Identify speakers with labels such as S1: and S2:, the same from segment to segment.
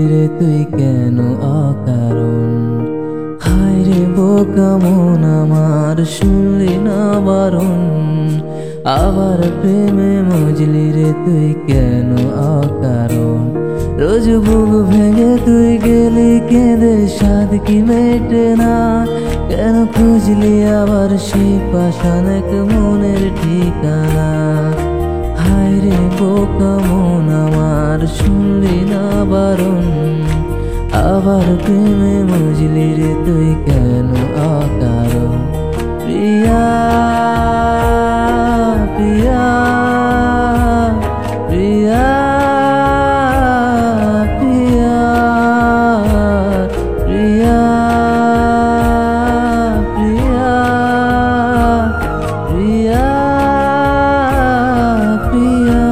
S1: রে তুই কেন অকারণ। হায় রে বোকা মন আমার শুনলি না বারণ, আবার প্রেমে মজলি রে তুই কেন অকারণ। রোজ বুক ভেঙে তুই গেলি কেঁদে সাদ কি মেটে না, কেন খুঁজলি আবার সেই পাষাণ এক মনের ঠিকানা। হায় রে বোকা মন আমার শুনলি না বারণ, আবার প্রেমে মজলি রে তুই কেন অকারণ। প্রিয়া প্রিয়া প্রিয়া প্রিয়া প্রিয়া প্রিয়া প্রিয়া প্রিয়া।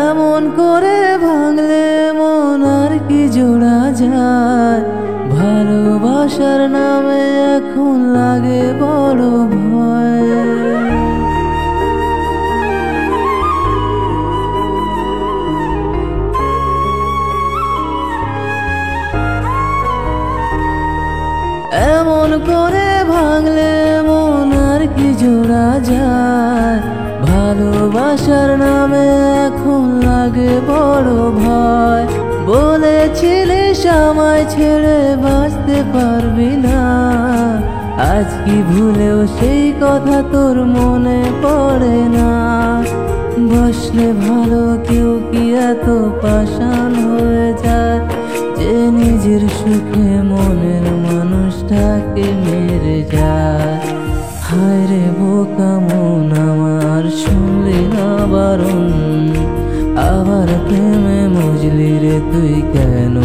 S1: এমন করে ভাঙলে মন আর কি জোড়া যায়, ভালোবাসার নামে এখন লাগে বড় ভয়। এমন করে ভাঙলে মন আর কি জোড়া যায়, ভালোবাসার নামে এখন লাগে বড় ভয়। বলেছিলি আমায় ছেড়ে বাঁচতে পারবি না, আজ কি ভুলেও সেই কথা তোর মনে পড়ে না। বসলে ভালো কেউ কি এত পাষাণ হয়ে যায়, যে নিজের সুখে মনের মানুষটাকে মেরে যায়। হায় রে বোকা মন আমার শুনলি না বারণ, আবার প্রেমে মজলি রে তুই কেন